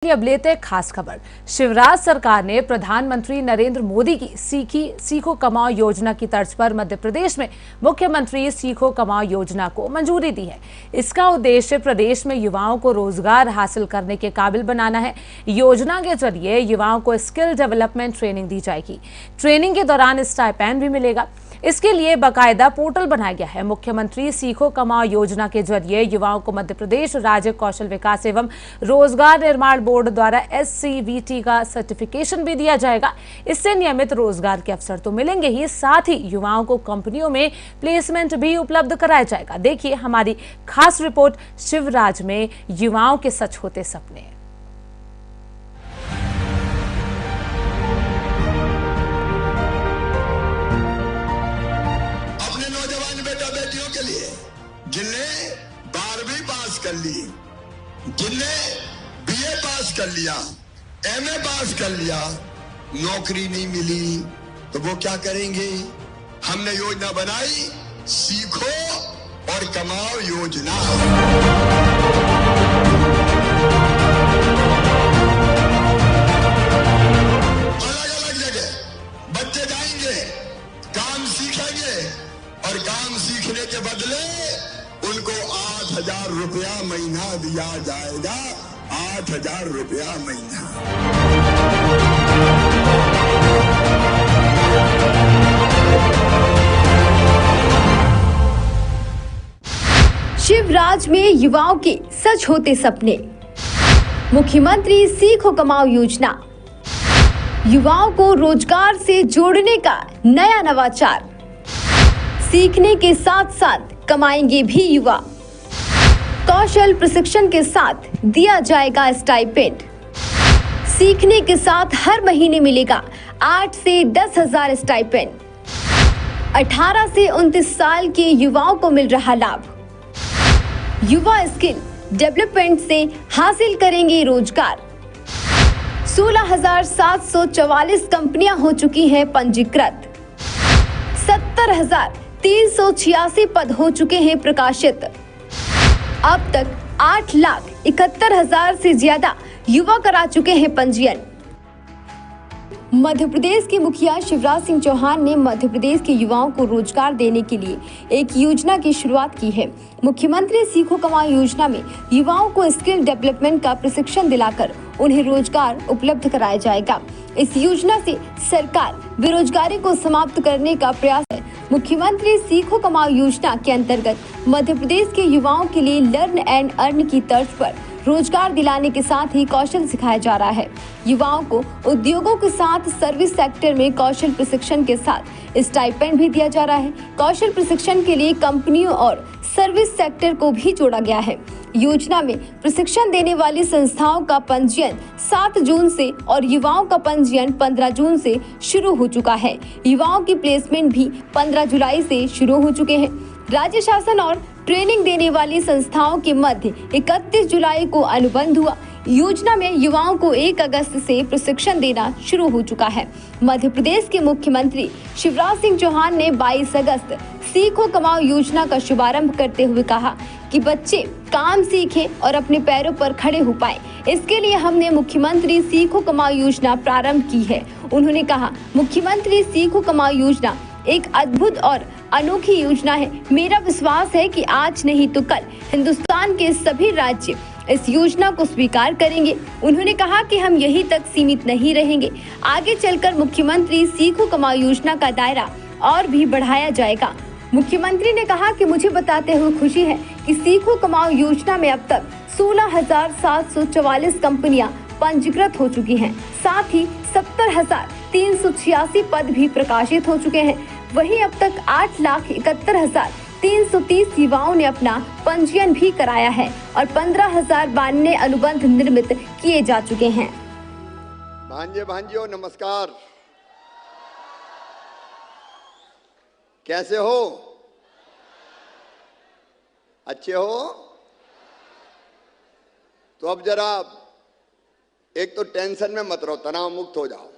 अब लेते हैं खास खबर। शिवराज सरकार ने प्रधानमंत्री नरेंद्र मोदी की सीखो कमाओ योजना की तर्ज पर मध्य प्रदेश में मुख्यमंत्री सीखो कमाओ योजना को मंजूरी दी है। इसका उद्देश्य प्रदेश में युवाओं को रोजगार हासिल करने के काबिल बनाना है। योजना के जरिए युवाओं को स्किल डेवलपमेंट ट्रेनिंग दी जाएगी। ट्रेनिंग के दौरान स्टाइपेंड भी मिलेगा। इसके लिए बाकायदा पोर्टल बनाया गया है। मुख्यमंत्री सीखो कमाओ योजना के जरिए युवाओं को मध्य प्रदेश राज्य कौशल विकास एवं रोजगार निर्माण बोर्ड द्वारा SCVT का सर्टिफिकेशन भी दिया जाएगा। इससे नियमित रोजगार के अवसर तो मिलेंगे ही, साथ ही युवाओं को कंपनियों में प्लेसमेंट भी उपलब्ध कराया जाएगा। देखिए हमारी खास रिपोर्ट, शिवराज में युवाओं के सच होते सपने। जिनने 12वीं पास कर ली, जिनने BA पास कर लिया, MA पास कर लिया, नौकरी नहीं मिली तो वो क्या करेंगे? हमने योजना बनाई सीखो और कमाओ योजना। अलग अलग जगह बच्चे जाएंगे, काम सीखेंगे और काम सीखने के बदले उनको 8,000 रुपया महीना दिया जाएगा। 8,000 रुपया महीना। शिवराज में युवाओं के सच होते सपने। मुख्यमंत्री सीखो कमाओ योजना युवाओं को रोजगार से जोड़ने का नया नवाचार। सीखने के साथ साथ कमाएंगे भी युवा। कौशल प्रशिक्षण के साथ दिया जाएगा स्टाइपेंड। सीखने के साथ हर महीने मिलेगा 8 से 10,000 स्टाइपेंड। 18 से 29 साल के युवाओं को मिल रहा लाभ। युवा स्किल डेवलपमेंट से हासिल करेंगे रोजगार। 16,744 कंपनियां हो चुकी हैं पंजीकृत। 70,386 पद हो चुके हैं प्रकाशित। अब तक 8,71,000 से ज्यादा युवा करा चुके हैं पंजीयन। मध्य प्रदेश के मुखिया शिवराज सिंह चौहान ने मध्य प्रदेश के युवाओं को रोजगार देने के लिए एक योजना की शुरुआत की है। मुख्यमंत्री सीखो कमाओ योजना में युवाओं को स्किल डेवलपमेंट का प्रशिक्षण दिलाकर उन्हें रोजगार उपलब्ध कराया जाएगा। इस योजना से सरकार बेरोजगारी को समाप्त करने का प्रयास है। मुख्यमंत्री सीखो कमाओ योजना के अंतर्गत मध्य प्रदेश के युवाओं के लिए लर्न एंड अर्न की तर्ज पर रोजगार दिलाने के साथ ही कौशल सिखाया जा रहा है। युवाओं को उद्योगों के साथ सर्विस सेक्टर में कौशल प्रशिक्षण के साथ स्टाइपेंड भी दिया जा रहा है। कौशल प्रशिक्षण के लिए कंपनियों और सर्विस सेक्टर को भी जोड़ा गया है। योजना में प्रशिक्षण देने वाली संस्थाओं का पंजीयन 7 जून से और युवाओं का पंजीयन 15 जून से शुरू हो चुका है। युवाओं की प्लेसमेंट भी 15 जुलाई से शुरू हो चुके हैं। राज्य शासन और ट्रेनिंग देने वाली संस्थाओं के मध्य 31 जुलाई को अनुबंध हुआ। योजना में युवाओं को 1 अगस्त से प्रशिक्षण देना शुरू हो चुका है। मध्य प्रदेश के मुख्यमंत्री शिवराज सिंह चौहान ने 22 अगस्त सीखो कमाओ योजना का शुभारंभ करते हुए कहा कि बच्चे काम सीखें और अपने पैरों पर खड़े हो पाएं। इसके लिए हमने मुख्यमंत्री सीखो कमाओ योजना प्रारंभ की है। उन्होंने कहा, मुख्यमंत्री सीखो कमाओ योजना एक अद्भुत और अनोखी योजना है। मेरा विश्वास है कि आज नहीं तो कल हिंदुस्तान के सभी राज्य इस योजना को स्वीकार करेंगे। उन्होंने कहा कि हम यहीं तक सीमित नहीं रहेंगे। आगे चलकर मुख्यमंत्री सीखो कमाओ योजना का दायरा और भी बढ़ाया जाएगा। मुख्यमंत्री ने कहा कि मुझे बताते हुए खुशी है कि सीखो कमाओ योजना में अब तक 16,744 कंपनियां पंजीकृत हो चुकी हैं। साथ ही 70,386 पद भी प्रकाशित हो चुके हैं। वहीं अब तक 8,71,330 युवाओं ने अपना पंजीयन भी कराया है और 15,092 अनुबंध निर्मित किए जा चुके हैं। भांजे भांजियों नमस्कार, कैसे हो? अच्छे हो? तो अब जरा एक तो टेंशन में मत रहो, तनाव मुक्त हो जाओ।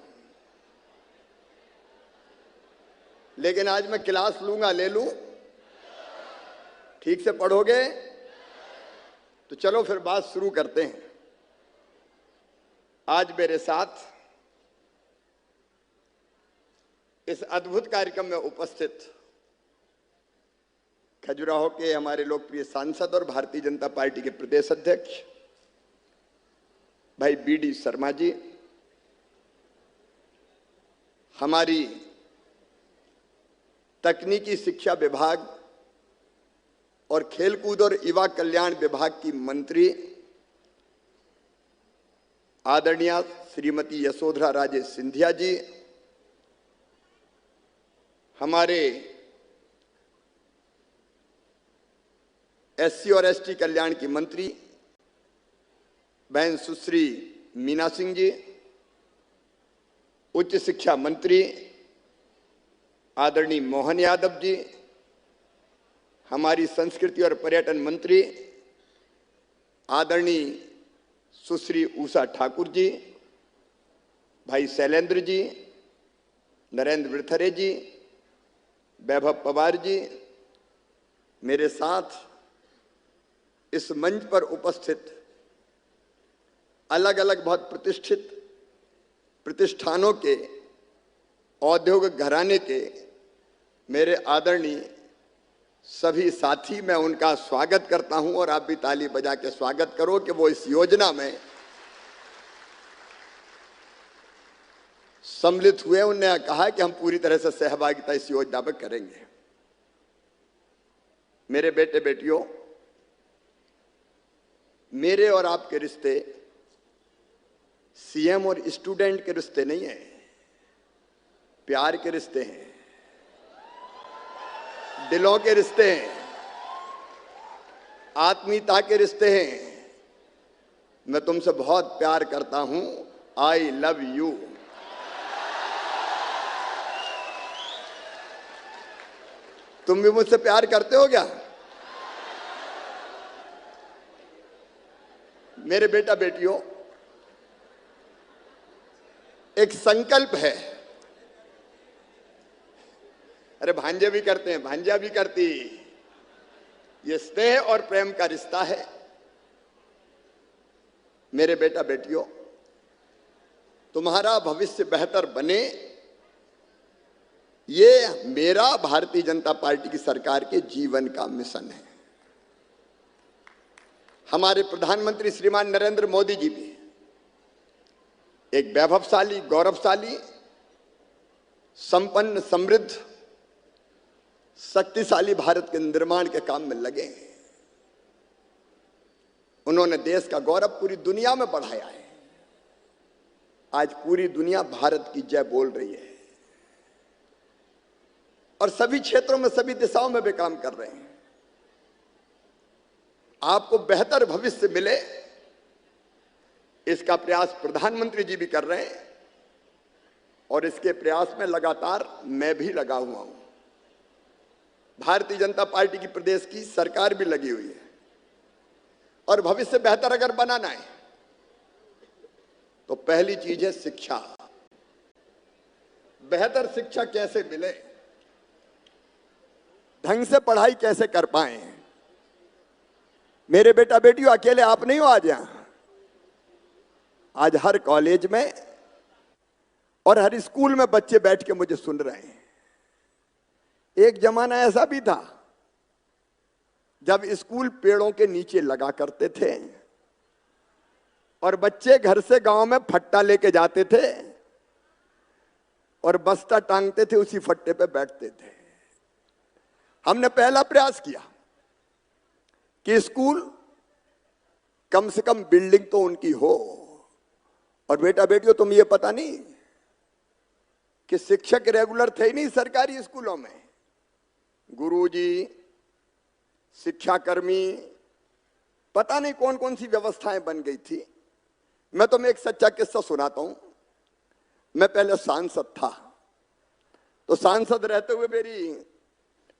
लेकिन आज मैं क्लास लूंगा, ले लूं? ठीक से पढ़ोगे? तो चलो फिर बात शुरू करते हैं। आज मेरे साथ इस अद्भुत कार्यक्रम में उपस्थित खजुराहो के हमारे लोकप्रिय सांसद और भारतीय जनता पार्टी के प्रदेश अध्यक्ष भाई बीडी शर्मा जी, हमारी तकनीकी शिक्षा विभाग और खेलकूद और युवा कल्याण विभाग की मंत्री आदरणीय श्रीमती यशोधरा राजे सिंधिया जी, हमारे एससी और एसटी कल्याण की मंत्री बहन सुश्री मीना सिंह जी, उच्च शिक्षा मंत्री आदरणीय मोहन यादव जी, हमारी संस्कृति और पर्यटन मंत्री आदरणीय सुश्री उषा ठाकुर जी, भाई शैलेंद्र जी, नरेंद्र वृथरे जी, वैभव पवार जी, मेरे साथ इस मंच पर उपस्थित अलग अलग बहुत प्रतिष्ठित प्रतिष्ठानों के औद्योगिक घराने के मेरे आदरणीय सभी साथी, मैं उनका स्वागत करता हूं और आप भी ताली बजा के स्वागत करो कि वो इस योजना में सम्मिलित हुए। उन्होंने कहा कि हम पूरी तरह से सहभागिता इस योजना में करेंगे। मेरे बेटे बेटियों, मेरे और आपके रिश्ते सीएम और स्टूडेंट के रिश्ते नहीं है, प्यार के रिश्ते हैं, दिलों के रिश्ते हैं, आत्मीयता के रिश्ते हैं। मैं तुमसे बहुत प्यार करता हूं। I love you. तुम भी मुझसे प्यार करते हो क्या? मेरे बेटा बेटियों, एक संकल्प है। अरे भांजे भी करते हैं, भांजा भी करती। ये स्नेह और प्रेम का रिश्ता है। मेरे बेटा बेटियों, तुम्हारा भविष्य बेहतर बने, ये मेरा भारतीय जनता पार्टी की सरकार के जीवन का मिशन है। हमारे प्रधानमंत्री श्रीमान नरेंद्र मोदी जी भी एक वैभवशाली, गौरवशाली, संपन्न, समृद्ध, शक्तिशाली भारत के निर्माण के काम में लगे हैं। उन्होंने देश का गौरव पूरी दुनिया में बढ़ाया है। आज पूरी दुनिया भारत की जय बोल रही है और सभी क्षेत्रों में, सभी दिशाओं में वे काम कर रहे हैं। आपको बेहतर भविष्य मिले, इसका प्रयास प्रधानमंत्री जी भी कर रहे हैं और इसके प्रयास में लगातार मैं भी लगा हुआ हूं। भारतीय जनता पार्टी की प्रदेश की सरकार भी लगी हुई है। और भविष्य बेहतर अगर बनाना है तो पहली चीज है शिक्षा। बेहतर शिक्षा कैसे मिले, ढंग से पढ़ाई कैसे कर पाए। मेरे बेटा बेटियों, अकेले आप नहीं हो आज यहां। आज हर कॉलेज में और हर स्कूल में बच्चे बैठ के मुझे सुन रहे हैं। एक जमाना ऐसा भी था जब स्कूल पेड़ों के नीचे लगा करते थे और बच्चे घर से गांव में फट्टा लेके जाते थे और बस्ता टांगते थे, उसी फट्टे पे बैठते थे। हमने पहला प्रयास किया कि स्कूल कम से कम बिल्डिंग तो उनकी हो। और बेटा बेटियों, तुम ये पता नहीं कि शिक्षक रेगुलर थे ही नहीं सरकारी स्कूलों में। गुरुजी, शिक्षाकर्मी, पता नहीं कौन कौन सी व्यवस्थाएं बन गई थी। मैं तुम्हें एक सच्चा किस्सा सुनाता हूं। मैं पहले सांसद था, तो सांसद रहते हुए मेरी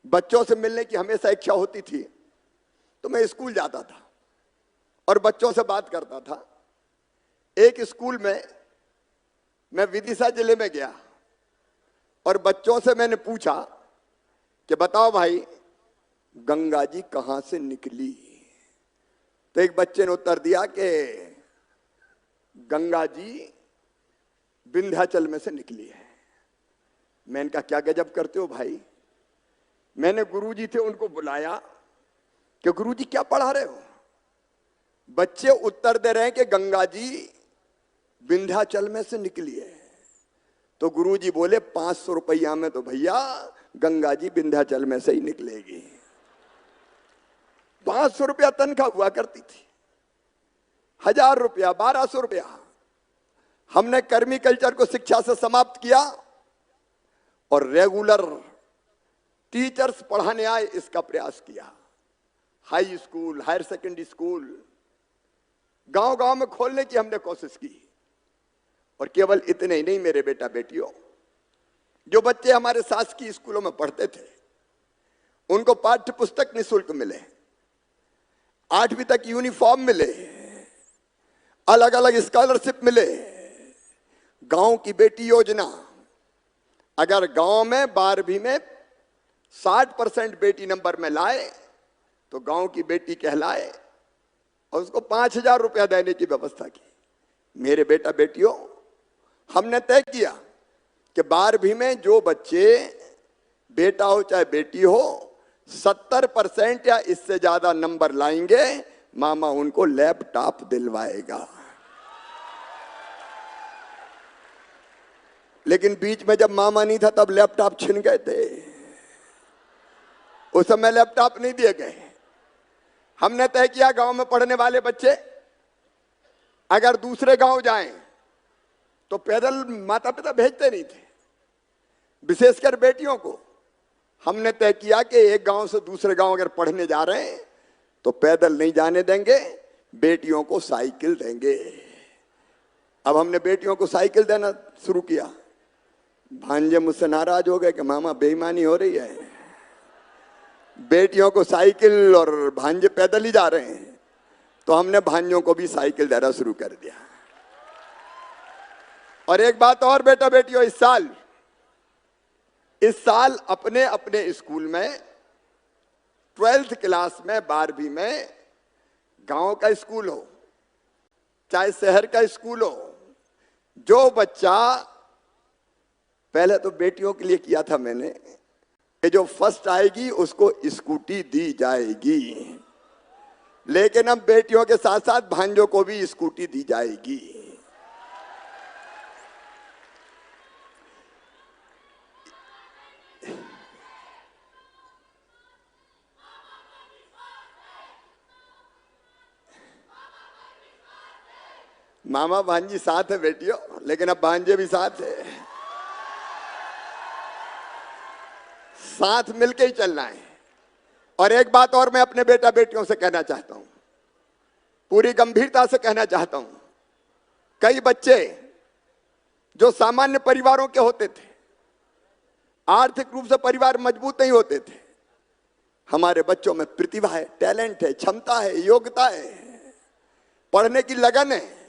बच्चों से मिलने की हमेशा इच्छा होती थी। तो मैं स्कूल जाता था और बच्चों से बात करता था। एक स्कूल में मैं विदिशा जिले में गया और बच्चों से मैंने पूछा कि बताओ भाई, गंगा जी कहां से निकली? तो एक बच्चे ने उत्तर दिया कि गंगा जी विंध्याचल में से निकली है। मैंने कहा क्या गजब करते हो भाई। मैंने गुरुजी थे उनको बुलाया कि गुरुजी क्या पढ़ा रहे हो। बच्चे उत्तर दे रहे हैं कि गंगा जी विंध्याचल में से निकली है। तो गुरुजी बोले 500 रुपया में तो भैया गंगा जी विंध्याचल में से ही निकलेगी। 500 रुपया तनख्वाह हुआ करती थी, 1000 रुपया, 1200 रुपया। हमने कर्मी कल्चर को शिक्षा से समाप्त किया और रेगुलर टीचर्स पढ़ाने आए इसका प्रयास किया। High school, higher secondary school गांव गांव में खोलने की हमने कोशिश की। और केवल इतने ही नहीं मेरे बेटा बेटियों, जो बच्चे हमारे शासकीय स्कूलों में पढ़ते थे उनको पाठ्य पुस्तक निःशुल्क मिले, 8वीं तक यूनिफॉर्म मिले, अलग अलग स्कॉलरशिप मिले। गांव की बेटी योजना, अगर गांव में 12वीं में 60% बेटी नंबर में लाए तो गांव की बेटी कहलाए और उसको 5000 रुपया देने की व्यवस्था की। मेरे बेटा बेटियों, हमने तय किया कि 12वीं में जो बच्चे, बेटा हो चाहे बेटी हो, 70% या इससे ज्यादा नंबर लाएंगे, मामा उनको लैपटॉप दिलवाएगा। लेकिन बीच में जब मामा नहीं था तब लैपटॉप छिन गए थे, उस समय लैपटॉप नहीं दिए गए। हमने तय किया गांव में पढ़ने वाले बच्चे अगर दूसरे गांव जाएं तो पैदल माता पिता भेजते नहीं थे, विशेषकर बेटियों को। हमने तय किया कि एक गांव से दूसरे गांव अगर पढ़ने जा रहे हैं तो पैदल नहीं जाने देंगे, बेटियों को साइकिल देंगे। अब हमने बेटियों को साइकिल देना शुरू किया। भांजे मुझसे नाराज हो गए कि मामा बेईमानी हो रही है, बेटियों को साइकिल और भांजे पैदल ही जा रहे हैं। तो हमने भांजों को भी साइकिल देना शुरू कर दिया। और एक बात और बेटा बेटियों, इस साल अपने अपने स्कूल में 12th क्लास में, 12वीं में, गांव का स्कूल हो चाहे शहर का स्कूल हो, जो बच्चा, पहले तो बेटियों के लिए किया था मैंने कि जो फर्स्ट आएगी उसको स्कूटी दी जाएगी, लेकिन अब बेटियों के साथ साथ भांजों को भी स्कूटी दी जाएगी। मामा भांजी साथ है बेटियों, लेकिन अब भांजे भी साथ है, साथ मिलके ही चलना है। और एक बात और मैं अपने बेटा बेटियों से कहना चाहता हूं, पूरी गंभीरता से कहना चाहता हूं। कई बच्चे जो सामान्य परिवारों के होते थे, आर्थिक रूप से परिवार मजबूत नहीं होते थे, हमारे बच्चों में प्रतिभा है, टैलेंट है, क्षमता है, योग्यता है, पढ़ने की लगन है।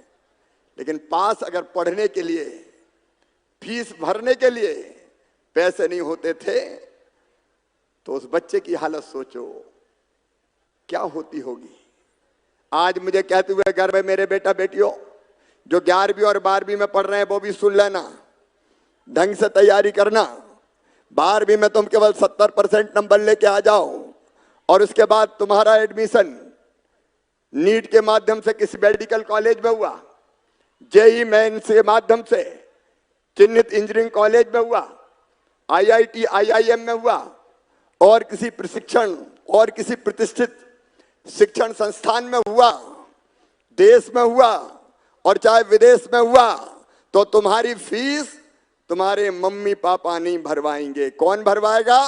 लेकिन पास अगर पढ़ने के लिए, फीस भरने के लिए पैसे नहीं होते थे तो उस बच्चे की हालत सोचो क्या होती होगी। आज मुझे कहते हुए गर्व है मेरे बेटा बेटियों, जो 11वीं और 12वीं में पढ़ रहे हैं वो भी सुन लेना, ढंग से तैयारी करना। 12वीं में तुम केवल 70% नंबर लेके आ जाओ और उसके बाद तुम्हारा एडमिशन नीट के माध्यम से किसी मेडिकल कॉलेज में हुआ, जेईई मेंस के माध्यम से चिन्हित इंजीनियरिंग कॉलेज में हुआ, IIT IIM में हुआ, और किसी प्रशिक्षण और किसी प्रतिष्ठित शिक्षण संस्थान में हुआ, देश में हुआ और चाहे विदेश में हुआ, तो तुम्हारी फीस तुम्हारे मम्मी पापा नहीं भरवाएंगे। कौन भरवाएगा?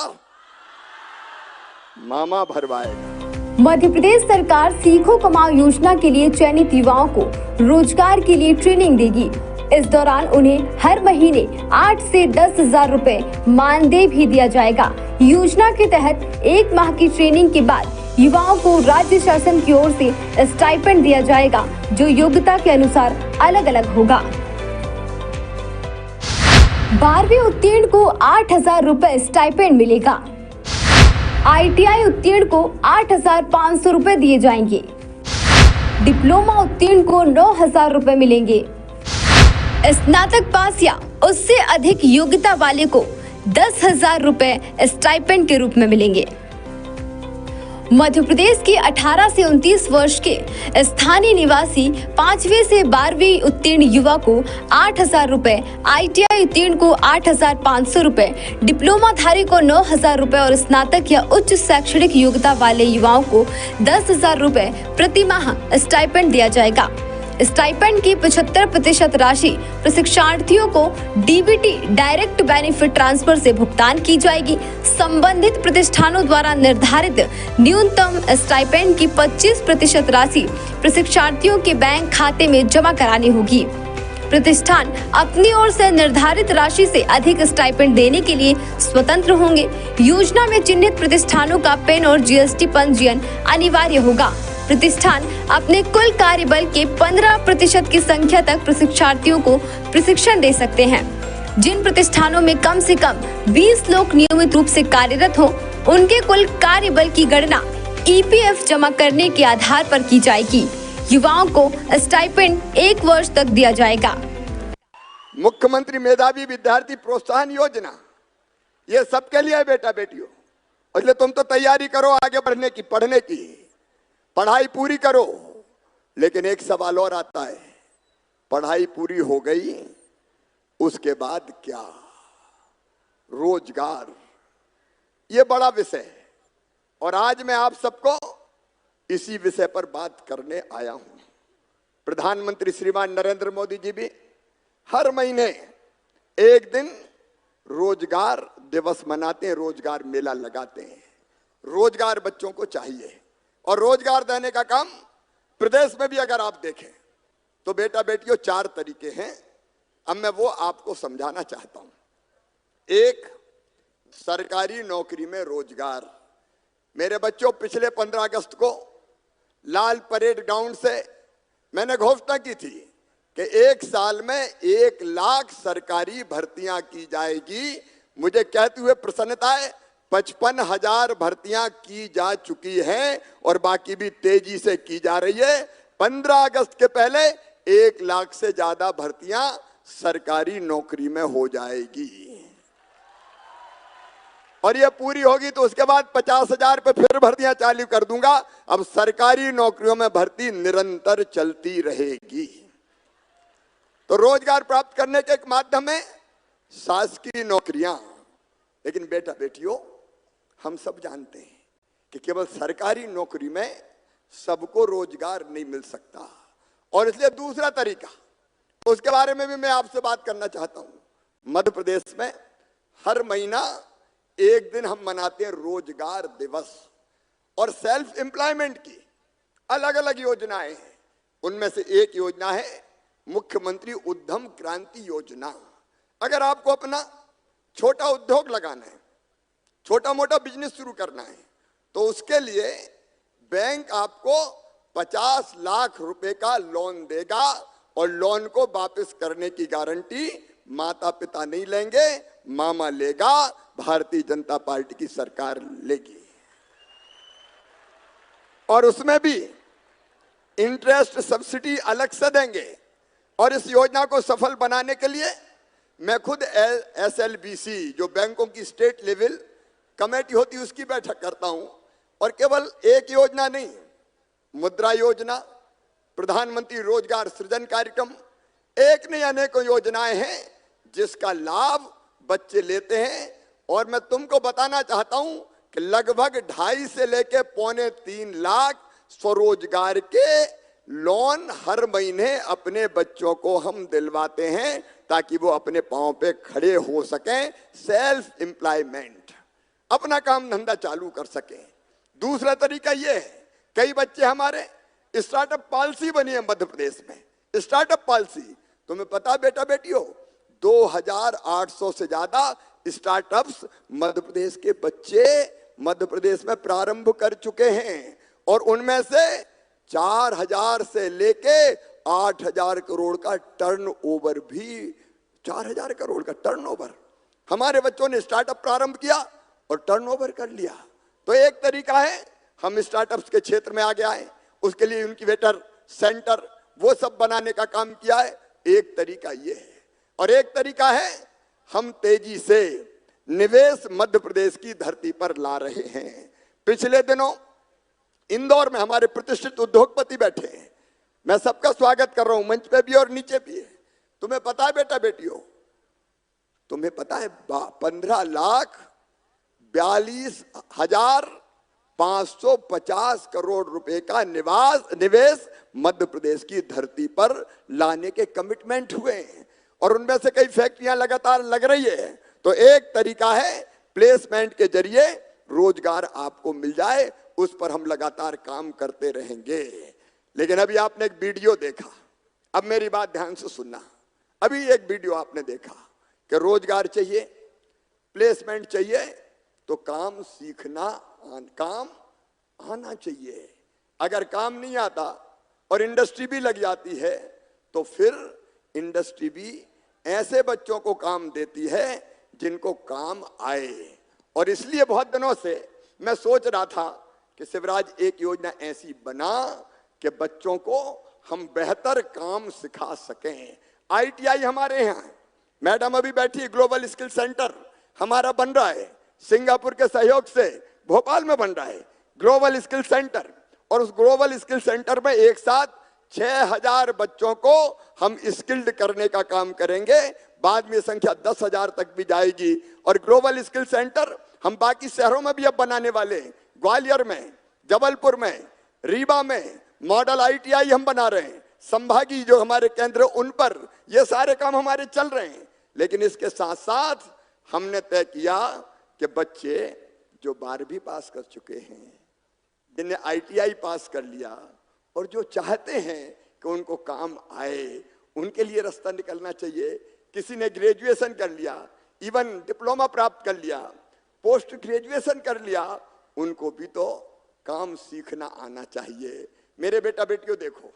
मामा भरवाएगा। मध्य प्रदेश सरकार सीखो कमाओ योजना के लिए चयनित युवाओं को रोजगार के लिए ट्रेनिंग देगी। इस दौरान उन्हें हर महीने 8 से 10,000 रुपए मानदेय भी दिया जाएगा। योजना के तहत 1 माह की ट्रेनिंग के बाद युवाओं को राज्य शासन की ओर से स्टाइपेंड दिया जाएगा, जो योग्यता के अनुसार अलग अलग होगा। 12वीं उत्तीर्ण को 8,000 रुपए स्टाइपेंड मिलेगा। ITI उत्तीर्ण को 8,500 रुपए दिए जाएंगे। डिप्लोमा उत्तीर्ण को 9,000 रुपए मिलेंगे। स्नातक पास या उससे अधिक योग्यता वाले को 10,000 रुपए स्टाइपेंड के रूप में मिलेंगे। मध्य प्रदेश के 18 से 29 वर्ष के स्थानीय निवासी 5वीं से 12वीं उत्तीर्ण युवा को 8,000 रुपए, ITI उत्तीर्ण को 8,500 रुपए, डिप्लोमाधारी को 9,000 रुपए और स्नातक या उच्च शैक्षणिक योग्यता वाले युवाओं को 10,000 रुपए प्रति माह स्टाइपेंड दिया जाएगा। स्टाइपेंड की 75% राशि प्रशिक्षार्थियों को DBT डायरेक्ट बेनिफिट ट्रांसफर से भुगतान की जाएगी। संबंधित प्रतिष्ठानों द्वारा निर्धारित न्यूनतम स्टाइपेंड की 25% राशि प्रशिक्षार्थियों के बैंक खाते में जमा करानी होगी। प्रतिष्ठान अपनी ओर से निर्धारित राशि से अधिक स्टाइपेंड देने के लिए स्वतंत्र होंगे। योजना में चिन्हित प्रतिष्ठानों का पेन और GST पंजीयन अनिवार्य होगा। प्रतिष्ठान अपने कुल कार्यबल के 15% की संख्या तक प्रशिक्षार्थियों को प्रशिक्षण दे सकते हैं। जिन प्रतिष्ठानों में कम से कम 20 लोग नियमित रूप से कार्यरत हो, उनके कुल कार्यबल की गणना EPF जमा करने के आधार पर की जाएगी। युवाओं को स्टाइपेंड 1 वर्ष तक दिया जाएगा। मुख्यमंत्री मेधावी विद्यार्थी प्रोत्साहन योजना, ये सबके लिए है बेटा बेटियों। इसलिए तुम तो तैयारी करो आगे बढ़ने की, पढ़ने की, पढ़ाई पूरी करो। लेकिन एक सवाल और आता है, पढ़ाई पूरी हो गई, उसके बाद क्या? रोजगार, ये बड़ा विषय है और आज मैं आप सबको इसी विषय पर बात करने आया हूं। प्रधानमंत्री श्रीमान नरेंद्र मोदी जी भी हर महीने एक दिन रोजगार दिवस मनाते हैं, रोजगार मेला लगाते हैं। रोजगार बच्चों को चाहिए और रोजगार देने का काम प्रदेश में भी अगर आप देखें तो बेटा बेटियों 4 तरीके हैं। अब मैं वो आपको समझाना चाहता हूं। एक, सरकारी नौकरी में रोजगार। मेरे बच्चों, पिछले 15 अगस्त को लाल परेड ग्राउंड से मैंने घोषणा की थी कि 1 साल में 1 लाख सरकारी भर्तियां की जाएगी। मुझे कहते हुए प्रसन्नता है, 55,000 भर्तियां की जा चुकी हैं और बाकी भी तेजी से की जा रही है। 15 अगस्त के पहले 1 लाख से ज्यादा भर्तियां सरकारी नौकरी में हो जाएगी और ये पूरी होगी तो उसके बाद 50,000 पे फिर भर्तियां चालू कर दूंगा। अब सरकारी नौकरियों में भर्ती निरंतर चलती रहेगी। तो रोजगार प्राप्त करने के एक माध्यम है शासकीय नौकरियां। लेकिन बेटा बेटियों, हम सब जानते हैं कि केवल सरकारी नौकरी में सबको रोजगार नहीं मिल सकता और इसलिए दूसरा तरीका, उसके बारे में भी मैं आपसे बात करना चाहता हूं। मध्य प्रदेश में हर महीना एक दिन हम मनाते हैं रोजगार दिवस और सेल्फ एम्प्लॉयमेंट की अलग अलग योजनाएं हैं। उनमें से एक योजना है मुख्यमंत्री उद्यम क्रांति योजना। अगर आपको अपना छोटा उद्योग लगाना है, छोटा मोटा बिजनेस शुरू करना है, तो उसके लिए बैंक आपको 50 लाख रुपए का लोन देगा और लोन को वापस करने की गारंटी माता पिता नहीं लेंगे, मामा लेगा, भारतीय जनता पार्टी की सरकार लेगी। और उसमें भी इंटरेस्ट सब्सिडी अलग से देंगे। और इस योजना को सफल बनाने के लिए मैं खुद SLBC, जो बैंकों की स्टेट लेवल कमेटी होती है, उसकी बैठक करता हूं। और केवल एक योजना नहीं, मुद्रा योजना, प्रधानमंत्री रोजगार सृजन कार्यक्रम, एक नहीं अनेकों योजनाएं हैं जिसका लाभ बच्चे लेते हैं। और मैं तुमको बताना चाहता हूं कि लगभग 2.5 से लेके 2.25 लाख स्वरोजगार के लोन हर महीने अपने बच्चों को हम दिलवाते हैं ताकि वो अपने पांव पे खड़े हो सकें, सेल्फ एम्प्लॉयमेंट, अपना काम धंधा चालू कर सकें। दूसरा तरीका ये है, कई बच्चे हमारे स्टार्टअप पॉलिसी बनी है मध्य प्रदेश में। स्टार्टअप पॉलिसी तुम्हें पता बेटा बेटियों, 2800 से ज्यादा स्टार्टअप्स मध्य प्रदेश के बच्चे मध्य प्रदेश में प्रारंभ कर चुके हैं और उनमें से 4,000 से लेके 8,000 करोड़ का टर्नओवर भी, 4,000 करोड़ का टर्नओवर हमारे बच्चों ने स्टार्टअप प्रारंभ किया और टर्नओवर कर लिया। तो एक तरीका है हम स्टार्टअप्स के क्षेत्र में आगे आए, उसके लिए इनक्यूबेटर सेंटर, वो सब बनाने का काम किया है। एक तरीका ये है, और एक तरीका है हम तेजी से निवेश मध्य प्रदेश की धरती पर ला रहे हैं। पिछले दिनों इंदौर में हमारे प्रतिष्ठित उद्योगपति बैठे हैं, मैं सबका स्वागत कर रहा हूं, मंच पे भी और नीचे भी है। तुम्हें पता है बेटा बेटियों, तुम्हें पता है 15,42,550 करोड़ रुपए का निवेश मध्य प्रदेश की धरती पर लाने के कमिटमेंट हुए हैं, और उनमें से कई फैक्ट्रियां लगातार लग रही है। तो एक तरीका है प्लेसमेंट के जरिए रोजगार आपको मिल जाए, उस पर हम लगातार काम करते रहेंगे। लेकिन अभी आपने एक वीडियो देखा, अब मेरी बात ध्यान से सुनना। अभी एक वीडियो आपने देखा कि रोजगार चाहिए, प्लेसमेंट चाहिए, तो काम सीखना, काम आना चाहिए। अगर काम नहीं आता और इंडस्ट्री भी लग जाती है, तो फिर इंडस्ट्री भी ऐसे बच्चों को काम देती है जिनको काम आए। और इसलिए बहुत दिनों से मैं सोच रहा था कि शिवराज एक योजना ऐसी बना कि बच्चों को हम बेहतर काम सिखा सकें। ITI हमारे यहाँ, मैडम अभी बैठी, ग्लोबल स्किल सेंटर हमारा बन रहा है, सिंगापुर के सहयोग से भोपाल में बन रहा है ग्लोबल स्किल सेंटर। और उस ग्लोबल स्किल सेंटर में एक साथ 6,000 बच्चों को हम स्किल्ड करने का काम करेंगे। बाद में संख्या 10,000 तक भी जाएगी। और ग्लोबल स्किल सेंटर हम बाकी शहरों में भी अब बनाने वाले हैं, ग्वालियर में, जबलपुर में, रीवा में मॉडल ITI हम बना रहे हैं, संभागीय जो हमारे केंद्र उन पर ये सारे काम हमारे चल रहे हैं। लेकिन इसके साथ साथ हमने तय किया कि बच्चे जो 12वीं पास कर चुके हैं, जिन्हें ITI पास कर लिया और जो चाहते हैं कि उनको काम आए, उनके लिए रास्ता निकलना चाहिए। किसी ने ग्रेजुएशन कर लिया, इवन डिप्लोमा प्राप्त कर लिया, पोस्ट ग्रेजुएशन कर लिया, उनको भी तो काम सीखना आना चाहिए। मेरे बेटा बेटियों देखो,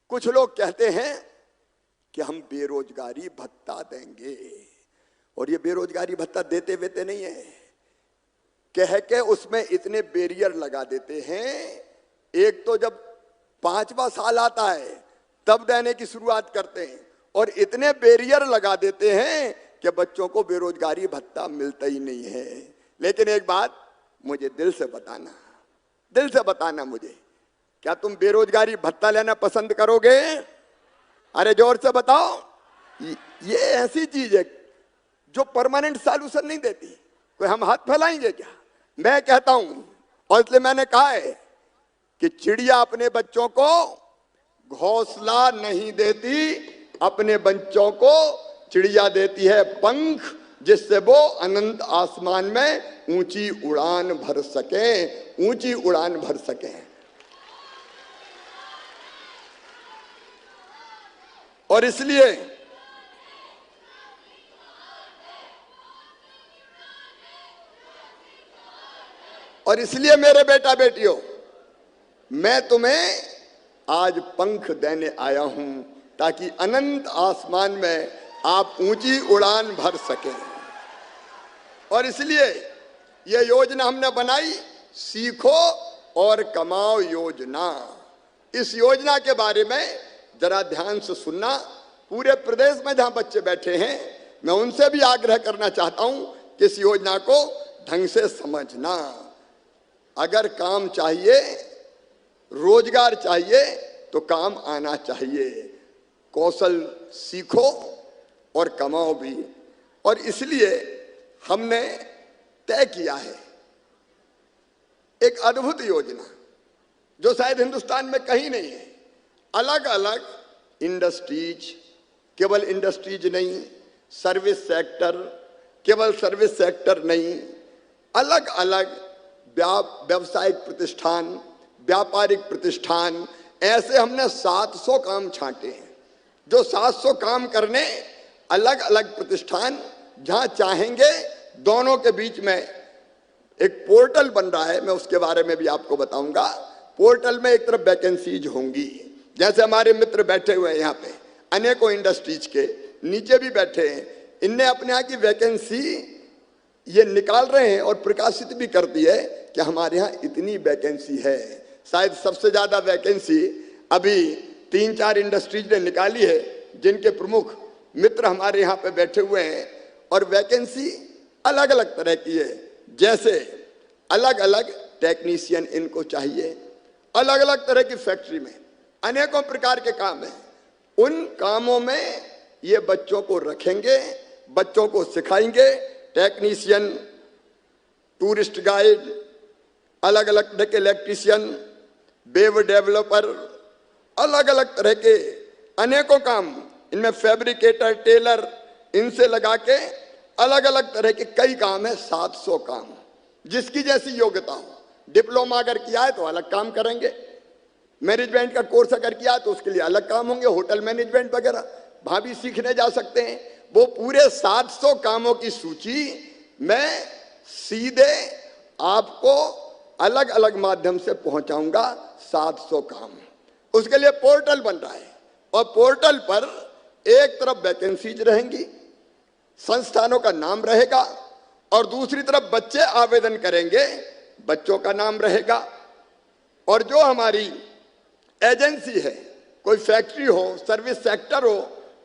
कुछ लोग कहते हैं कि हम बेरोजगारी भत्ता देंगे, और ये बेरोजगारी भत्ता देते वेते नहीं है, कह के उसमें इतने बैरियर लगा देते हैं। एक तो जब 5वां साल आता है तब देने की शुरुआत करते हैं, और इतने बैरियर लगा देते हैं कि बच्चों को बेरोजगारी भत्ता मिलता ही नहीं है। लेकिन एक बात मुझे दिल से बताना मुझे, क्या तुम बेरोजगारी भत्ता लेना पसंद करोगे? अरे जोर से बताओ। ये ऐसी चीज है जो परमानेंट सॉल्यूशन नहीं देती। कोई हम हाथ फैलाएंगे क्या? मैं कहता हूं, और इसलिए मैंने कहा है कि चिड़िया अपने बच्चों को घोंसला नहीं देती, अपने बच्चों को चिड़िया देती है पंख, जिससे वो अनंत आसमान में ऊंची उड़ान भर सके। और इसलिए मेरे बेटा बेटियों, मैं तुम्हें आज पंख देने आया हूं ताकि अनंत आसमान में आप ऊंची उड़ान भर सकें। और इसलिए यह योजना हमने बनाई, सीखो और कमाओ योजना। इस योजना के बारे में जरा ध्यान से सुनना। पूरे प्रदेश में जहां बच्चे बैठे हैं, मैं उनसे भी आग्रह करना चाहता हूं कि इस योजना को ढंग से समझना। अगर काम चाहिए, रोजगार चाहिए, तो काम आना चाहिए। कौशल सीखो और कमाओ भी। और इसलिए हमने तय किया है एक अद्भुत योजना जो शायद हिंदुस्तान में कहीं नहीं है। अलग अलग इंडस्ट्रीज, केवल इंडस्ट्रीज नहीं, सर्विस सेक्टर, केवल सर्विस सेक्टर नहीं, अलग अलग व्यावसायिक प्रतिष्ठान, व्यापारिक प्रतिष्ठान, ऐसे हमने 700 काम छांटे हैं। जो 700 काम करने अलग अलग प्रतिष्ठान जहां चाहेंगे, दोनों के बीच में एक पोर्टल बन रहा है, मैं उसके बारे में भी आपको बताऊंगा। पोर्टल में एक तरफ वैकेंसीज होंगी, जैसे हमारे मित्र बैठे हुए हैं यहाँ पे, अनेकों इंडस्ट्रीज के नीचे भी बैठे हैं, इनने अपने यहाँ की वैकेंसी ये निकाल रहे हैं और प्रकाशित भी कर दी है कि हमारे यहाँ इतनी वैकेंसी है। शायद सबसे ज्यादा वैकेंसी अभी 3-4 इंडस्ट्रीज ने निकाली है जिनके प्रमुख मित्र हमारे यहाँ पे बैठे हुए हैं, और वैकेंसी अलग अलग तरह की है। जैसे अलग अलग टेक्नीशियन इनको चाहिए, अलग अलग तरह की फैक्ट्री में अनेकों प्रकार के काम हैं। उन कामों में ये बच्चों को रखेंगे, बच्चों को सिखाएंगे। टेक्नीशियन, टूरिस्ट गाइड, अलग अलग तरह के इलेक्ट्रीशियन, वेब डेवलपर, अलग अलग तरह के अनेकों काम, इनमें फैब्रिकेटर, टेलर, इनसे लगा के अलग अलग तरह के कई काम है। 700 काम, जिसकी जैसी योग्यता हो। डिप्लोमा अगर किया है तो अलग काम करेंगे, मैनेजमेंट का कोर्स अगर किया तो उसके लिए अलग काम होंगे, होटल मैनेजमेंट वगैरह वहां भी सीखने जा सकते हैं। वो पूरे 700 कामों की सूची मैं सीधे आपको अलग अलग माध्यम से पहुंचाऊंगा। 700 काम, उसके लिए पोर्टल बन रहा है, और पोर्टल पर एक तरफ वैकेंसीज रहेंगी, संस्थानों का नाम रहेगा, और दूसरी तरफ बच्चे आवेदन करेंगे, बच्चों का नाम रहेगा। और जो हमारी एजेंसी है, कोई फैक्ट्री हो, सर्विस सेक्टर हो,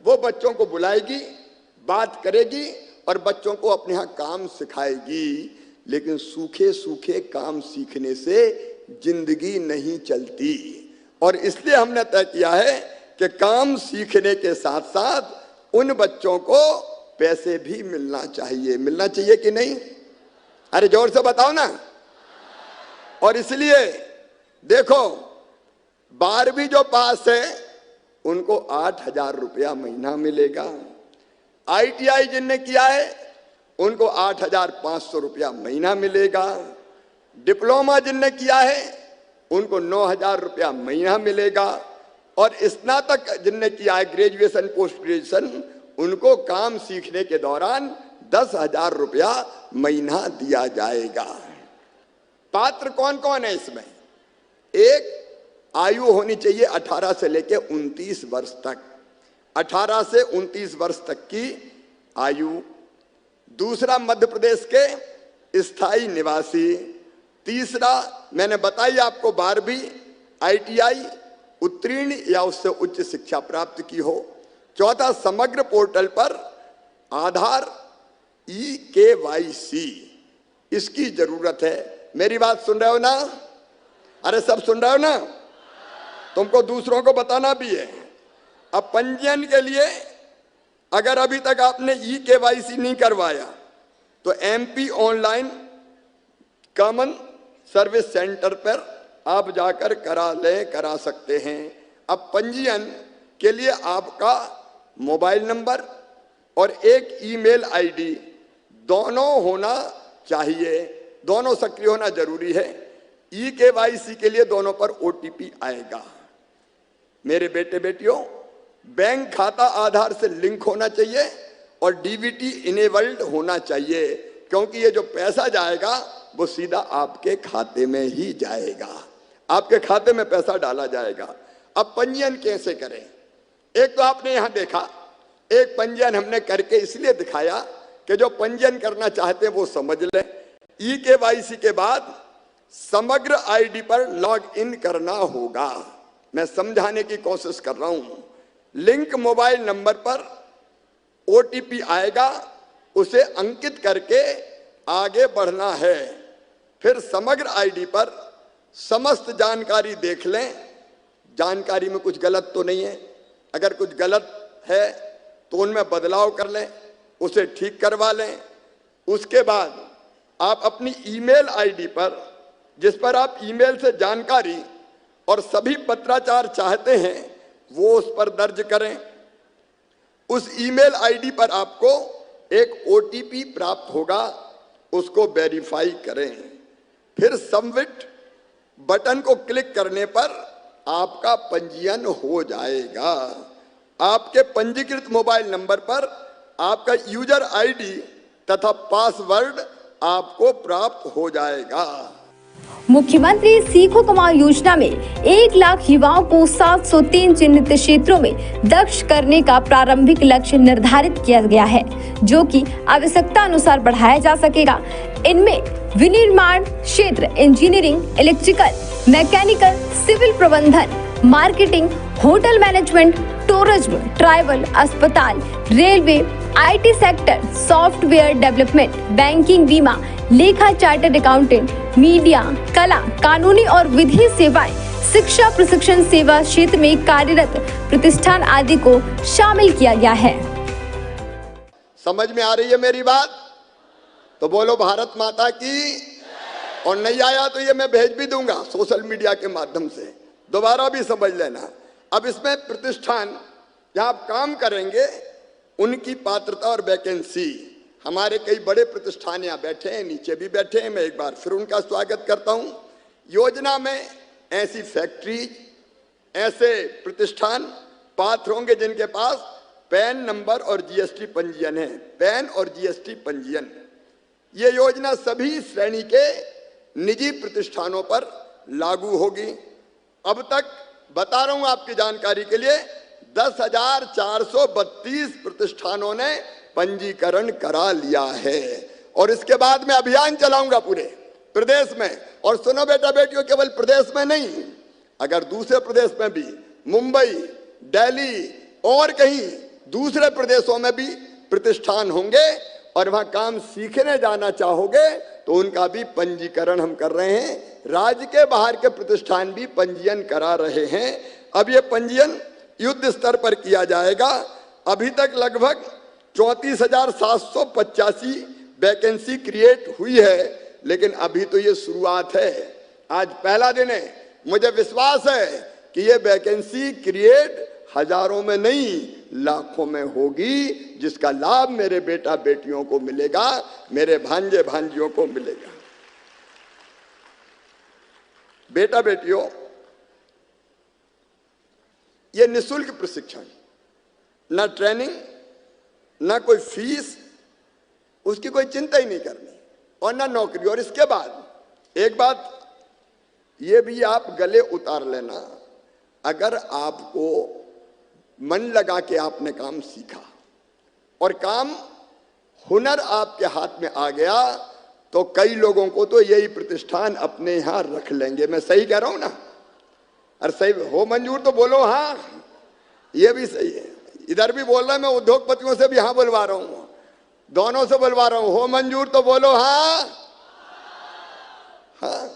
वो बच्चों को बुलाएगी, बात करेगी और बच्चों को अपने यहाँ काम सिखाएगी। लेकिन सूखे सूखे काम सीखने से जिंदगी नहीं चलती, और इसलिए हमने तय किया है कि काम सीखने के साथ साथ उन बच्चों को पैसे भी मिलना चाहिए। मिलना चाहिए कि नहीं? अरे जोर से बताओ ना। और इसलिए देखो, 12वीं जो पास है उनको 8,000 रुपया महीना मिलेगा। ITI जिनने किया है उनको 8,500 रुपया महीना मिलेगा। डिप्लोमा जिनने किया है उनको 9,000 रुपया महीना मिलेगा। और स्नातक जिनने किया है, ग्रेजुएशन, पोस्ट ग्रेजुएशन, उनको काम सीखने के दौरान 10,000 रुपया महीना दिया जाएगा। पात्र कौन कौन है इसमें? एक, आयु होनी चाहिए 18 से लेकर 29 वर्ष तक, 18 से 29 वर्ष तक की आयु। दूसरा, मध्य प्रदेश के स्थायी निवासी। तीसरा, मैंने बताई आपको 12वीं ITI उत्तीर्ण या उससे उच्च शिक्षा प्राप्त की हो। चौथा, समग्र पोर्टल पर आधार EKYC इसकी जरूरत है। मेरी बात सुन रहे हो ना? अरे सब सुन रहे हो ना? तुमको दूसरों को बताना भी है। अब पंजीयन के लिए अगर अभी तक आपने EKYC नहीं करवाया तो MP online common service centre पर आप जाकर करा सकते हैं। अब पंजीयन के लिए आपका मोबाइल नंबर और एक ईमेल ID दोनों होना चाहिए, दोनों सक्रिय होना जरूरी है। EKYC के लिए दोनों पर OTP आएगा। मेरे बेटे बेटियों, बैंक खाता आधार से लिंक होना चाहिए और DBT इनेबल्ड होना चाहिए, क्योंकि ये जो पैसा जाएगा वो सीधा आपके खाते में ही जाएगा, आपके खाते में पैसा डाला जाएगा। अब पंजीयन कैसे करें? एक तो आपने यहां देखा, एक पंजीयन हमने करके इसलिए दिखाया कि जो पंजीयन करना चाहते हैं वो समझ लें। EKYC के बाद समग्र ID पर लॉग इन करना होगा। मैं समझाने की कोशिश कर रहा हूं। लिंक मोबाइल नंबर पर OTP आएगा, उसे अंकित करके आगे बढ़ना है। फिर समग्र ID पर समस्त जानकारी देख लें, जानकारी में कुछ गलत तो नहीं है। अगर कुछ गलत है तो उनमें बदलाव कर लें, उसे ठीक करवा लें। उसके बाद आप अपनी ईमेल ID पर, जिस पर आप ईमेल से जानकारी और सभी पत्राचार चाहते हैं, वो उस पर दर्ज करें। उस ईमेल ID पर आपको एक OTP प्राप्त होगा, उसको वेरीफाई करें। फिर सबमिट बटन को क्लिक करने पर आपका पंजीयन हो जाएगा। आपके पंजीकृत मोबाइल नंबर पर आपका यूजर ID तथा पासवर्ड आपको प्राप्त हो जाएगा। मुख्यमंत्री सीखो कमाओ योजना में 1 लाख युवाओं को 703 चिन्हित क्षेत्रों में दक्ष करने का प्रारंभिक लक्ष्य निर्धारित किया गया है, जो कि आवश्यकता अनुसार बढ़ाया जा सकेगा। इनमें विनिर्माण क्षेत्र, इंजीनियरिंग, इलेक्ट्रिकल, मैकेनिकल, सिविल प्रबंधन, marketing, hotel management, tourism, travel, अस्पताल, railway, IT sector, software development, banking, बीमा, लेखा, चार्टर्ड अकाउंटेंट, मीडिया, कला, कानूनी और विधि सेवाएं, शिक्षा प्रशिक्षण सेवा क्षेत्र में कार्यरत प्रतिष्ठान आदि को शामिल किया गया है। समझ में आ रही है मेरी बात? तो बोलो भारत माता की। और नहीं आया तो ये मैं भेज भी दूंगा सोशल मीडिया के माध्यम से, दोबारा भी समझ लेना। अब इसमें प्रतिष्ठान जहां आप काम करेंगे उनकी पात्रता और वैकेंसी, हमारे कई बड़े प्रतिष्ठान यहाँ बैठे हैं, नीचे भी बैठे हैं, मैं एक बार फिर उनका स्वागत करता हूं। योजना में ऐसी फैक्ट्री, ऐसे प्रतिष्ठान पात्र होंगे जिनके पास पैन नंबर और जीएसटी पंजीयन है। पैन और जीएसटी पंजीयन, ये योजना सभी श्रेणी के निजी प्रतिष्ठानों पर लागू होगी। अब तक बता रहा हूं आपकी जानकारी के लिए 10,432 प्रतिष्ठानों ने पंजीकरण करा लिया है और इसके बाद मैं अभियान चलाऊंगा पूरे प्रदेश में। और सुनो बेटा बेटियों, केवल प्रदेश में नहीं, अगर दूसरे प्रदेश में भी, मुंबई, दिल्ली और कहीं दूसरे प्रदेशों में भी प्रतिष्ठान होंगे और वहां काम सीखने जाना चाहोगे तो उनका भी पंजीकरण हम कर रहे हैं। राज्य के बाहर के प्रतिष्ठान भी पंजीयन करा रहे हैं। अब ये पंजीयन युद्ध स्तर पर किया जाएगा। अभी तक लगभग 34,785 वैकेंसी क्रिएट हुई है, लेकिन अभी तो ये शुरुआत है। आज पहला दिन है। मुझे विश्वास है कि ये वैकेंसी क्रिएट हजारों में नहीं, लाखों में होगी, जिसका लाभ मेरे बेटा बेटियों को मिलेगा, मेरे भांजे भांजियों को मिलेगा। बेटा बेटियों, ये निःशुल्क प्रशिक्षण, ना ट्रेनिंग, ना कोई फीस, उसकी कोई चिंता ही नहीं करनी, और ना नौकरी। और इसके बाद एक बात ये भी आप गले उतार लेना, अगर आपको मन लगा के आपने काम सीखा और काम हुनर आपके हाथ में आ गया तो कई लोगों को तो यही प्रतिष्ठान अपने यहां रख लेंगे। मैं सही कह रहा हूं ना? अरे सही हो मंजूर तो बोलो हाँ, ये भी सही है। इधर भी बोल रहा है, मैं उद्योगपतियों से भी हाँ बुलवा रहा हूं, दोनों से बुलवा रहा हूं। हो मंजूर तो बोलो हाँ। हाँ,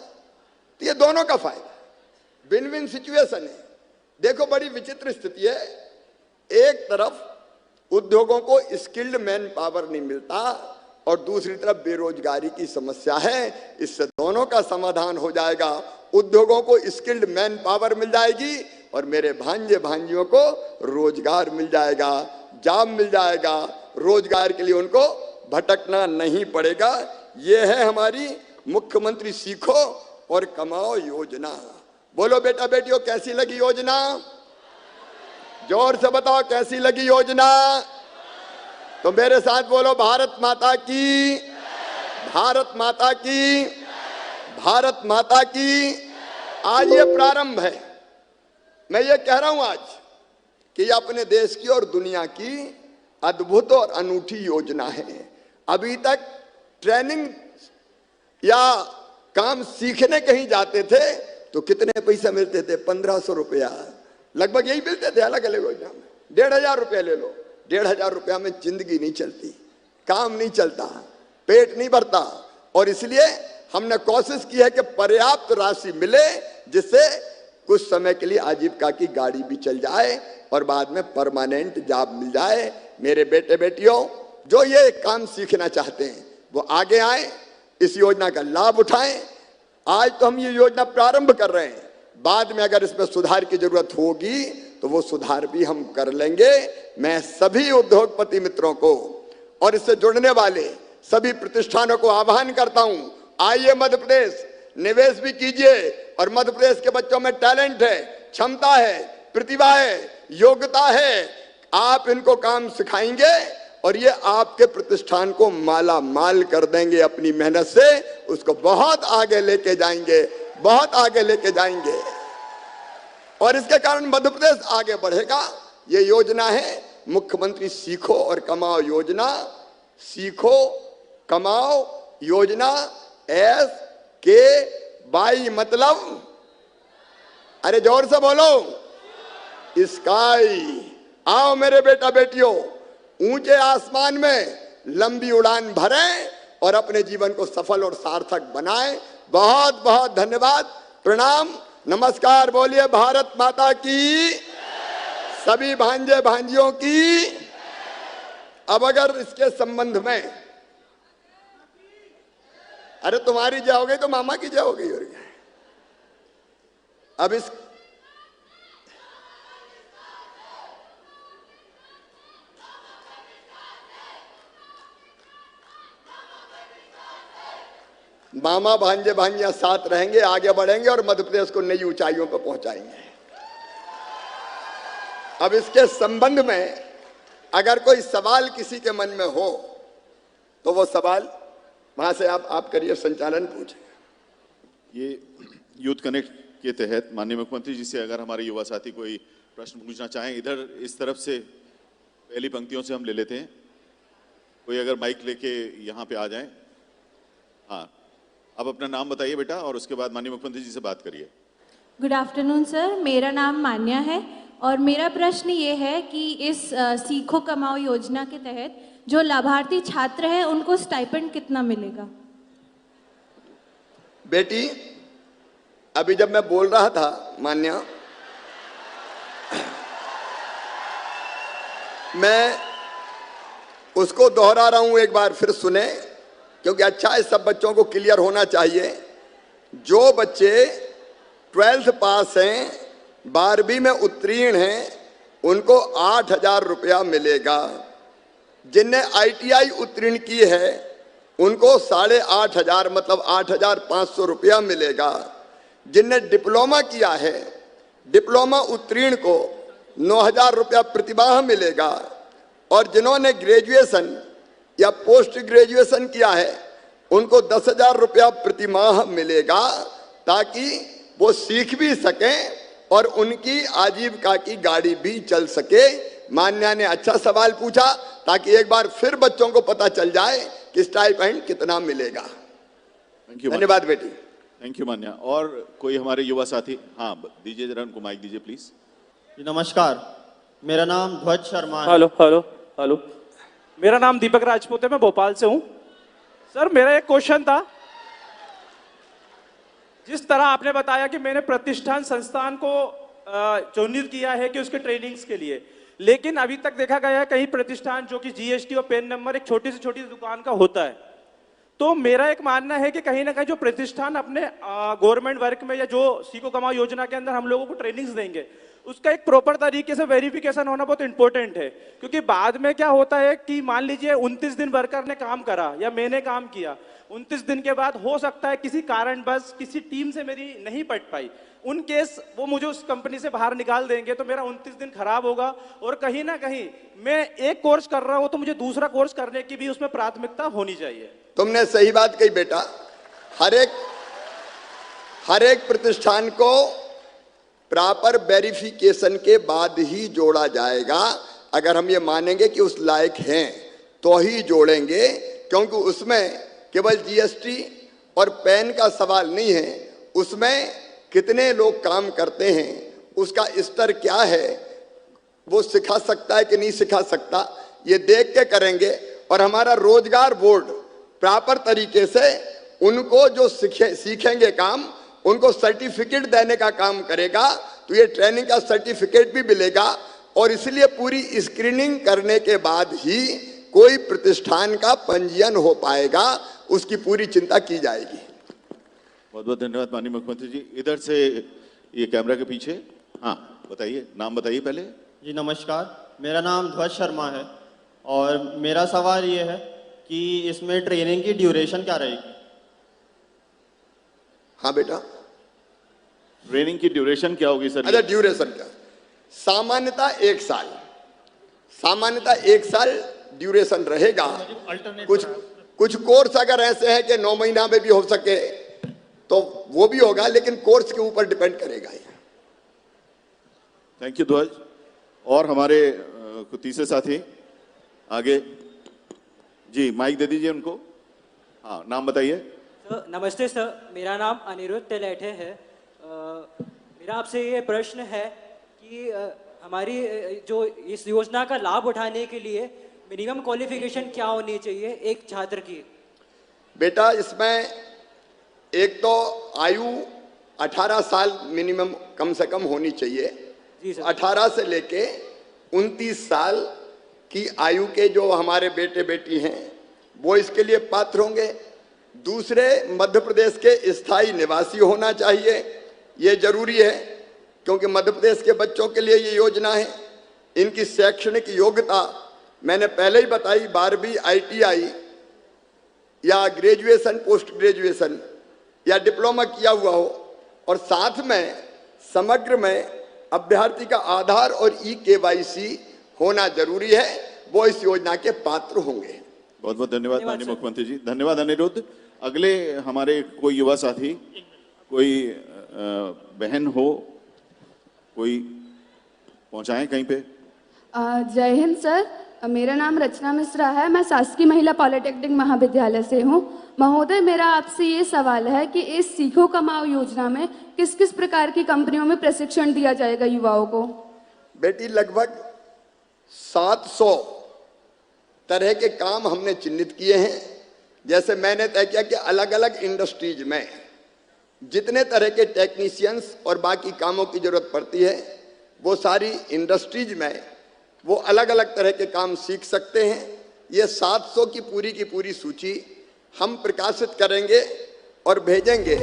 तो ये दोनों का फायदा, विन विन सिचुएशन है। देखो बड़ी विचित्र स्थिति है, एक तरफ उद्योगों को स्किल्ड मैन पावर नहीं मिलता और दूसरी तरफ बेरोजगारी की समस्या है। इससे दोनों का समाधान हो जाएगा। उद्योगों को स्किल्ड मैन पावर मिल जाएगी और मेरे भांजे भांजियों को रोजगार मिल जाएगा, जॉब मिल जाएगा। रोजगार के लिए उनको भटकना नहीं पड़ेगा। ये है हमारी मुख्यमंत्री सीखो और कमाओ योजना। बोलो बेटा बेटियों, कैसी लगी योजना? जोर से बताओ कैसी लगी योजना? तो मेरे साथ बोलो भारत माता की, भारत माता की, भारत माता की। आज ये प्रारंभ है। मैं ये कह रहा हूं आज कि ये अपने देश की और दुनिया की अद्भुत और अनूठी योजना है। अभी तक ट्रेनिंग या काम सीखने कहीं जाते थे तो कितने पैसे मिलते थे? 1500 रुपया लगभग यही मिलते थे अलग अलग योजना में। 1500 रुपया ले लो। 1500 रुपया में जिंदगी नहीं चलती, काम नहीं चलता, पेट नहीं भरता। और इसलिए हमने कोशिश की है कि पर्याप्त राशि मिले जिससे कुछ समय के लिए आजीविका की गाड़ी भी चल जाए और बाद में परमानेंट जॉब मिल जाए। मेरे बेटे बेटियों, जो ये काम सीखना चाहते हैं वो आगे आए, इस योजना का लाभ उठाएं। आज तो हम ये योजना प्रारंभ कर रहे हैं, बाद में अगर इसमें सुधार की जरूरत होगी तो वो सुधार भी हम कर लेंगे। मैं सभी उद्योगपति मित्रों को और इससे जुड़ने वाले सभी प्रतिष्ठानों को आह्वान करता हूं, आइए मध्य प्रदेश, निवेश भी कीजिए। और मध्य प्रदेश के बच्चों में टैलेंट है, क्षमता है, प्रतिभा है, योग्यता है। आप इनको काम सिखाएंगे और ये आपके प्रतिष्ठान को माला माल कर देंगे। अपनी मेहनत से उसको बहुत आगे लेके जाएंगे, बहुत आगे लेके जाएंगे और इसके कारण मध्य प्रदेश आगे बढ़ेगा। ये योजना है मुख्यमंत्री सीखो और कमाओ योजना। सीखो कमाओ योजना, SKY मतलब अरे जोर से बोलो, स्काई। आओ मेरे बेटा बेटियों, ऊंचे आसमान में लंबी उड़ान भरें और अपने जीवन को सफल और सार्थक बनाएं। बहुत बहुत धन्यवाद, प्रणाम, नमस्कार। बोलिए भारत माता की, सभी भांजे भांजियों की। अब अगर इसके संबंध में, अरे तुम्हारी जय हो गई तो मामा की जय हो गई। अब इस मामा भांजे भांजियां साथ रहेंगे, आगे बढ़ेंगे और मध्य प्रदेश को नई ऊंचाइयों पर पहुंचाएंगे। अब इसके संबंध में अगर कोई सवाल किसी के मन में हो तो वो सवाल वहां से आप करिए, संचालन पूछेगा। ये यूथ कनेक्ट के तहत माननीय मुख्यमंत्री जी से अगर हमारे युवा साथी कोई प्रश्न पूछना चाहें, इधर इस तरफ से पहली पंक्तियों से हम ले लेते हैं। कोई अगर माइक लेके यहाँ पे आ जाएं। हाँ, आप अपना नाम बताइए बेटा और उसके बाद माननीय मुख्यमंत्री जी से बात करिए। गुड आफ्टरनून सर, मेरा नाम मान्या है और मेरा प्रश्न ये है कि इस सीखो कमाओ योजना के तहत जो लाभार्थी छात्र हैं उनको स्टाइपेंड कितना मिलेगा? बेटी, अभी जब मैं बोल रहा था मान्या, मैं उसको दोहरा रहा हूं, एक बार फिर सुने, क्योंकि अच्छा है, सब बच्चों को क्लियर होना चाहिए। जो बच्चे 12th पास हैं, 12वीं में उत्तीर्ण हैं, उनको 8,000 रुपया मिलेगा। जिनने ITI उत्तीर्ण की है उनको 8,500 मतलब 8,500 रुपया मिलेगा। जिनने डिप्लोमा किया है, डिप्लोमा उत्तीर्ण को 9,000 रुपया प्रतिमाह मिलेगा। और जिन्होंने ग्रेजुएशन या पोस्ट ग्रेजुएशन किया है उनको 10,000 रुपया प्रतिमाह मिलेगा, ताकि वो सीख भी सकें और उनकी आजीविका की गाड़ी भी चल सके। मान्या ने अच्छा सवाल पूछा, ताकि एक बार फिर बच्चों को पता चल जाए कि स्टाइपेंड कितना मिलेगा। धन्यवाद बेटी। थैंक यू मान्या। और कोई हमारे युवा साथी? हाँ, दीजिए जरा उनको माइक दीजिए प्लीज। जी नमस्कार, मेरा नाम ध्वज शर्मा है। हेलो हेलो हेलो, मेरा नाम दीपक राजपूत है, मैं भोपाल से हूं। सर, मेरा एक क्वेश्चन था। जिस तरह आपने बताया कि मैंने प्रतिष्ठान संस्थान को चयनित किया है कि उसके ट्रेनिंग्स के लिए, लेकिन अभी तक देखा गया है कई प्रतिष्ठान जो कि GST और पैन नंबर एक छोटी से छोटी दुकान का होता है। तो मेरा एक मानना है कि कहीं ना कहीं जो प्रतिष्ठान अपने गवर्नमेंट वर्क में या जो सीखो कमाओ योजना के अंदर हम लोगों को ट्रेनिंग्स देंगे, उसका एक प्रॉपर तरीके से वेरिफिकेशन होना बहुत इंपॉर्टेंट है। क्योंकि बाद में क्या होता है कि मान लीजिए 29 दिन वर्कर ने काम करा या मैंने काम किया, 29 दिन के बाद हो सकता है किसी कारणवश किसी टीम से मेरी नहीं पट पाई, उन केस वो मुझे उस कंपनी से बाहर निकाल देंगे, तो मेरा 29 दिन खराब होगा। और कहीं ना कहीं मैं एक कोर्स कर रहा हूं तो मुझे दूसरा कोर्स करने की भी उसमें प्राथमिकता होनी चाहिए। तुमने सही बात कही बेटा। हर एक प्रतिष्ठान को प्रॉपर वेरिफिकेशन के बाद ही जोड़ा जाएगा। अगर हम ये मानेंगे कि उस लायक हैं तो ही जोड़ेंगे, क्योंकि उसमें केवल GST और पैन का सवाल नहीं है, उसमें कितने लोग काम करते हैं, उसका स्तर क्या है, वो सिखा सकता है कि नहीं सिखा सकता, ये देख के करेंगे। और हमारा रोजगार बोर्ड प्रॉपर तरीके से उनको जो सीखेंगे काम, उनको सर्टिफिकेट देने का काम करेगा। तो ये ट्रेनिंग का सर्टिफिकेट भी मिलेगा और इसलिए पूरी स्क्रीनिंग करने के बाद ही कोई प्रतिष्ठान का पंजीयन हो पाएगा, उसकी पूरी चिंता की जाएगी। बहुत बहुत धन्यवाद माननीय मुख्यमंत्री जी। इधर से ये कैमरा के पीछे, हाँ बताइए, नाम बताइए पहले। जी नमस्कार, मेरा नाम ध्वज शर्मा है और मेरा सवाल ये है कि इसमें ट्रेनिंग की ड्यूरेशन क्या रहेगी? हाँ बेटा, ट्रेनिंग की ड्यूरेशन क्या होगी सर? अच्छा, ड्यूरेशन क्या? सामान्यतः 1 साल, सामान्यतः 1 साल ड्यूरेशन रहेगा। कुछ कोर्स अगर ऐसे हैं कि 9 महीना में भी हो सके तो वो भी होगा, लेकिन कोर्स के ऊपर डिपेंड करेगा। थैंक यू ध्वज। और हमारे तीसरे साथी आगे जी, माइक दे दीजिए उनको। हाँ, नाम बताइए। सर नमस्ते सर, मेरा नाम अनिरुद्ध तेलेठे है। मेरा आपसे ये प्रश्न है कि हमारी जो इस योजना का लाभ उठाने के लिए मिनिमम क्वालिफिकेशन क्या होनी चाहिए एक छात्र की? बेटा, इसमें एक तो आयु 18 साल मिनिमम कम से कम होनी चाहिए। 18 से लेके 29 साल की आयु के जो हमारे बेटे बेटी हैं वो इसके लिए पात्र होंगे। दूसरे, मध्य प्रदेश के स्थायी निवासी होना चाहिए, ये जरूरी है क्योंकि मध्य प्रदेश के बच्चों के लिए ये योजना है। इनकी शैक्षणिक योग्यता मैंने पहले ही बताई, 12वीं ITI या ग्रेजुएशन, पोस्ट ग्रेजुएशन या डिप्लोमा किया हुआ हो, और साथ में समग्र में अभ्यर्थी का आधार और eKYC होना जरूरी है, वो इस योजना के पात्र होंगे। बहुत बहुत धन्यवाद माननीय मुख्यमंत्री जी। धन्यवाद अनिरुद्ध। अगले हमारे कोई युवा साथी, कोई बहन हो, कोई पहुंचाएं कहीं पे। जय हिंद सर, मेरा नाम रचना मिश्रा है, मैं शासकीय महिला पॉलिटेक्निक महाविद्यालय से हूँ। महोदय, मेरा आपसे ये सवाल है कि इस सीखो कमाओ योजना में किस किस प्रकार की कंपनियों में प्रशिक्षण दिया जाएगा युवाओं को? बेटी, लगभग 700 तरह के काम हमने चिन्हित किए हैं। जैसे मैंने तय किया कि अलग अलग इंडस्ट्रीज में जितने तरह के टेक्नीशियंस और बाकी कामों की जरूरत पड़ती है, वो सारी इंडस्ट्रीज में वो अलग अलग तरह के काम सीख सकते हैं। ये 700 की पूरी सूची हम प्रकाशित करेंगे और भेजेंगे।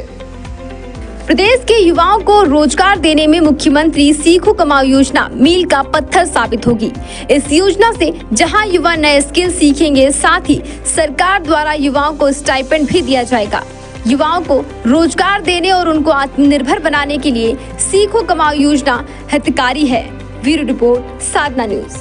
प्रदेश के युवाओं को रोजगार देने में मुख्यमंत्री सीखो कमाओ योजना मील का पत्थर साबित होगी। इस योजना से जहां युवा नए स्किल सीखेंगे, साथ ही सरकार द्वारा युवाओं को स्टाइपेंड भी दिया जाएगा। युवाओं को रोजगार देने और उनको आत्मनिर्भर बनाने के लिए सीखो कमाओ योजना हितकारी है। ब्यूरो रिपोर्ट, साधना न्यूज।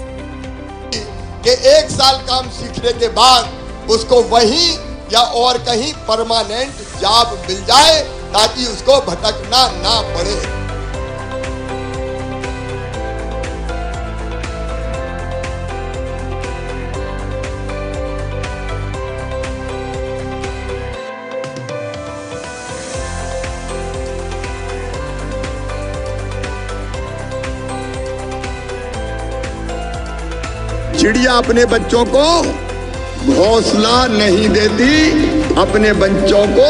कि 1 साल काम सीखने के बाद उसको वहीं या और कहीं परमानेंट जॉब मिल जाए ताकि उसको भटकना ना पड़े। चिड़िया अपने बच्चों को घोंसला नहीं देती, अपने बच्चों को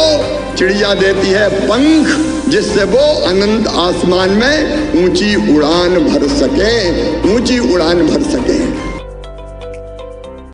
चिड़िया देती है पंख, जिससे वो अनंत आसमान में ऊंची उड़ान भर सके।